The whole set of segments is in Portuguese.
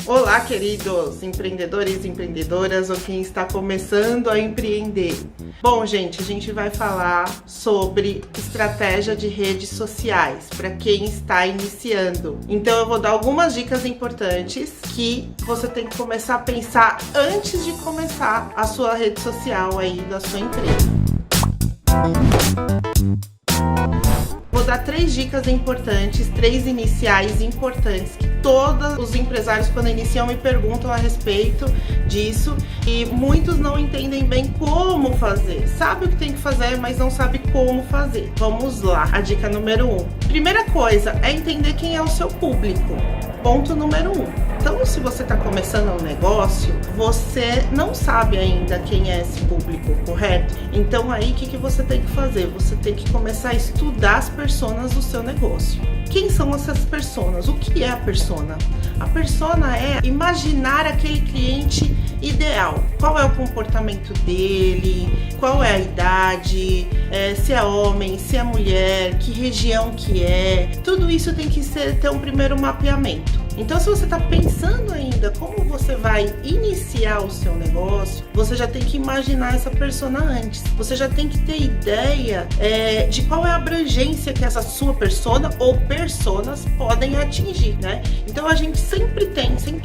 Olá, queridos empreendedores e empreendedoras ou quem está começando a empreender. Bom, gente, a gente vai falar sobre estratégia de redes sociais para quem está iniciando. Então eu vou dar algumas dicas importantes que você tem que começar a pensar antes de começar a sua rede social aí da sua empresa. Vou dar 3 dicas importantes, 3 iniciais importantes que todos os empresários quando iniciam me perguntam a respeito disso e muitos não entendem bem como fazer. Sabe o que tem que fazer, mas não sabe como fazer. Vamos lá. A dica número 1. Primeira coisa é entender quem é o seu público. Ponto número 1. Então, se você está começando um negócio, você não sabe ainda quem é esse público, correto? Então, aí, o que você tem que fazer? Você tem que começar a estudar as personas do seu negócio. Quem são essas personas? O que é a persona? A persona é imaginar aquele cliente ideal. Qual é o comportamento dele? Qual é a idade? Se é homem, se é mulher? Que região que é? Tudo isso tem que ter um primeiro mapeamento. Então, se você está pensando ainda como você vai iniciar o seu negócio, você já tem que imaginar essa persona antes. Você já tem que ter ideia de qual é a abrangência que essa sua persona ou personas podem atingir, né? Então, a gente sempre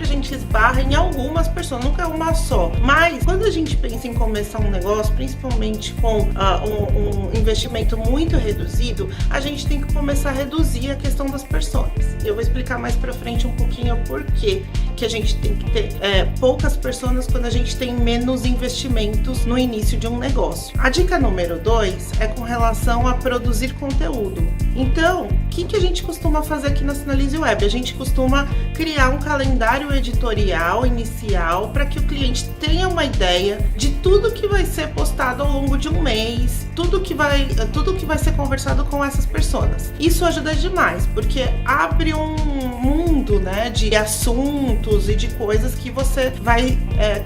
a gente esbarra em algumas personas, nunca é uma só. Mas, quando a gente pensa em começar um negócio, principalmente com um investimento muito reduzido, a gente tem que começar a reduzir a questão das personas. Eu vou explicar mais pra frente um pouquinho o porquê que a gente tem que ter poucas pessoas quando a gente tem menos investimentos no início de um negócio. A dica número 2 é com relação a produzir conteúdo. Então, o que a gente costuma fazer aqui na Sinalize Web? A gente costuma criar um calendário editorial inicial para que o cliente tenha uma ideia de tudo que vai ser postado ao longo de um mês, tudo que vai ser conversado com essas pessoas. Isso ajuda demais, porque abre um mundo, né, de assuntos e de coisas que você vai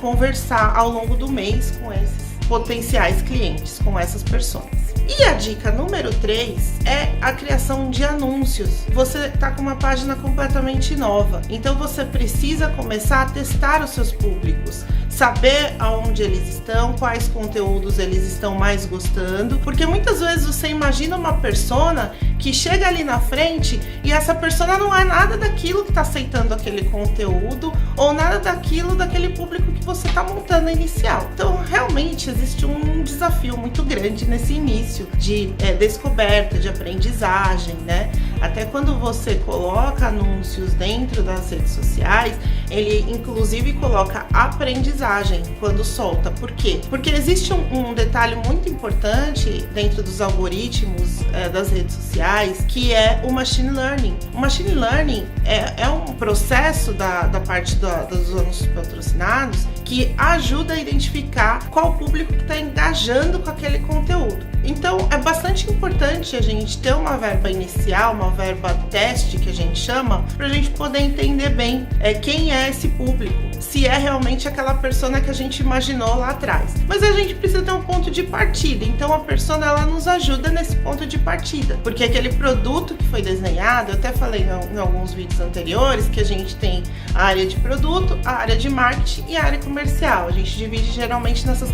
conversar ao longo do mês com esses potenciais clientes, com essas pessoas. E a dica número 3 é a criação de anúncios. Você está com uma página completamente nova, então você precisa começar a testar os seus públicos, saber aonde eles estão, quais conteúdos eles estão mais gostando, porque muitas vezes você imagina uma persona que chega ali na frente e essa persona não é nada daquilo que está aceitando aquele conteúdo ou nada daquele público que você está montando inicial. Então, realmente existe um desafio muito grande nesse início de descoberta, de aprendizagem, né? Até quando você coloca anúncios dentro das redes sociais, ele inclusive coloca aprendizagem quando solta. Por quê? Porque existe um detalhe muito importante dentro dos algoritmos das redes sociais, que é o machine learning. O machine learning é um processo da parte dos anúncios patrocinados que ajuda a identificar qual público que está engajando com aquele conteúdo. Então, é bastante importante a gente ter uma verba inicial, uma verba teste, que a gente chama, para a gente poder entender bem quem é esse público, se é realmente aquela persona que a gente imaginou lá atrás. Mas a gente precisa ter um ponto de partida, então a persona ela nos ajuda nesse ponto de partida, porque aquele produto que foi desenhado, eu até falei em alguns vídeos anteriores, que a gente tem a área de produto, a área de marketing e a área comercial. A gente divide geralmente nessas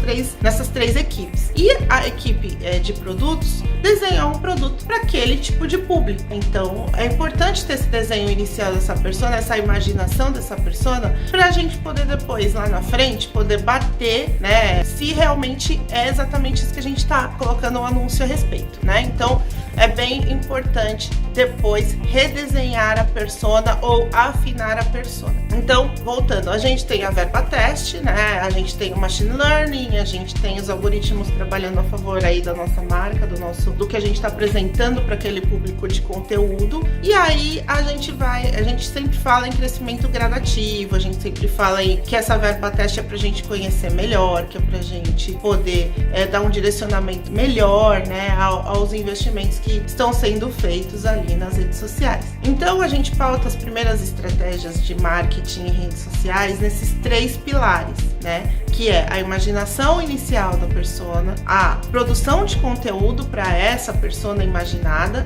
três equipes. E a equipe de produtos desenhar um produto para aquele tipo de público. Então, é importante ter esse desenho inicial dessa persona, essa imaginação dessa persona, para a gente poder depois, lá na frente, poder bater, né, se realmente é exatamente isso que a gente está colocando um anúncio a respeito, né? Então, é bem importante depois redesenhar a persona ou afinar a persona. Então, voltando, a gente tem a verba teste, né? A gente tem o machine learning, a gente tem os algoritmos trabalhando a favor aí da nossa marca, do que a gente está apresentando para aquele público de conteúdo. E aí a gente sempre fala em crescimento gradativo, a gente sempre fala aí que essa verba teste é pra gente conhecer melhor, que é pra gente poder dar um direcionamento melhor, né, aos investimentos que estão sendo feitos ali nas redes sociais. Então a gente pauta as primeiras estratégias de marketing em redes sociais nesses 3 pilares, né? Que é a imaginação inicial da persona, a produção de conteúdo para essa persona imaginada,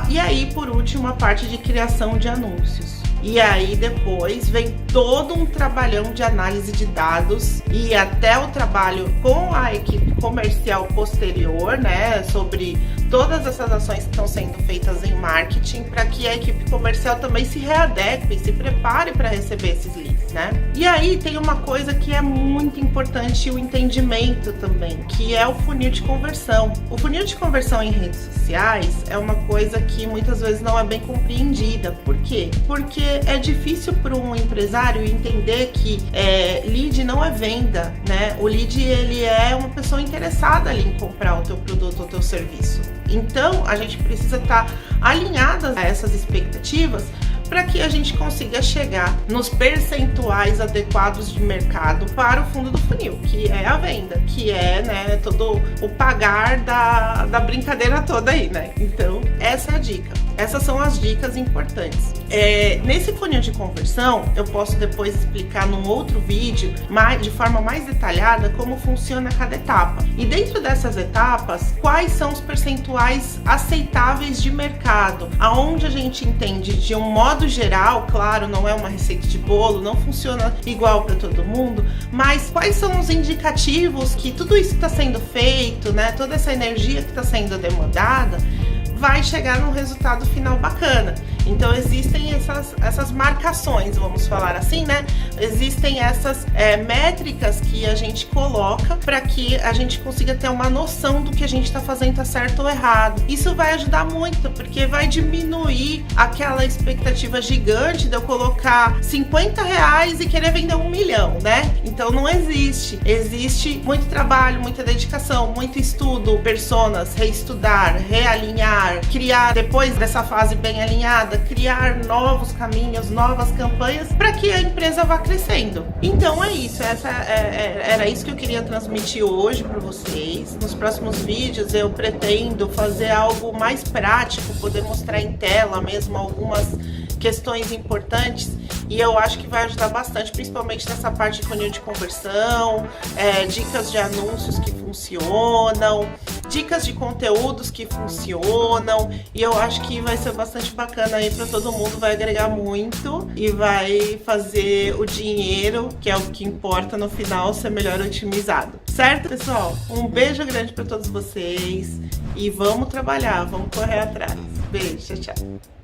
e aí por último a parte de criação de anúncios. E aí depois vem todo um trabalhão de análise de dados e até o trabalho com a equipe comercial posterior, né, sobre todas essas ações que estão sendo feitas em marketing, para que a equipe comercial também se readeque, se prepare para receber esses leads, né? E aí tem uma coisa que é muito importante, o entendimento também, que é o funil de conversão. O funil de conversão em redes sociais é uma coisa que muitas vezes não é bem compreendida. Por quê? Porque é difícil para um empresário entender que lead não é venda, né? O lead, ele é uma pessoa interessada ali em comprar o teu produto ou o teu serviço. Então, a gente precisa estar alinhada a essas expectativas para que a gente consiga chegar nos percentuais adequados de mercado para o fundo do funil, que é a venda, que é, né, todo o pagar da brincadeira toda aí, né? Então, essa é a dica. Essas são as dicas importantes. Nesse funil de conversão, eu posso depois explicar num outro vídeo, de forma mais detalhada, como funciona cada etapa. E dentro dessas etapas, quais são os percentuais aceitáveis de mercado, aonde a gente entende de um modo geral, claro, não é uma receita de bolo, não funciona igual para todo mundo, mas quais são os indicativos que tudo isso que está sendo feito, né, toda essa energia que está sendo demandada, vai chegar num resultado final bacana. Então existem essas marcações, vamos falar assim, né? Existem essas métricas que a gente coloca para que a gente consiga ter uma noção do que a gente está fazendo tá certo ou errado. Isso vai ajudar muito, porque vai diminuir aquela expectativa gigante de eu colocar R$50 e querer vender 1 milhão, né? Então não existe. Existe muito trabalho, muita dedicação, muito estudo, personas, reestudar, realinhar, criar, depois dessa fase bem alinhada, criar novos caminhos, novas campanhas para que a empresa vá crescendo. Então é isso, era isso que eu queria transmitir hoje para vocês. Nos próximos vídeos eu pretendo fazer algo mais prático, poder mostrar em tela mesmo algumas questões importantes, e eu acho que vai ajudar bastante, principalmente nessa parte de funil de conversão, dicas de anúncios que funcionam, dicas de conteúdos que funcionam, e eu acho que vai ser bastante bacana aí para todo mundo, vai agregar muito e vai fazer o dinheiro, que é o que importa no final, ser melhor otimizado. Certo, pessoal? Um beijo grande para todos vocês e vamos trabalhar, vamos correr atrás. Beijo, tchau, tchau.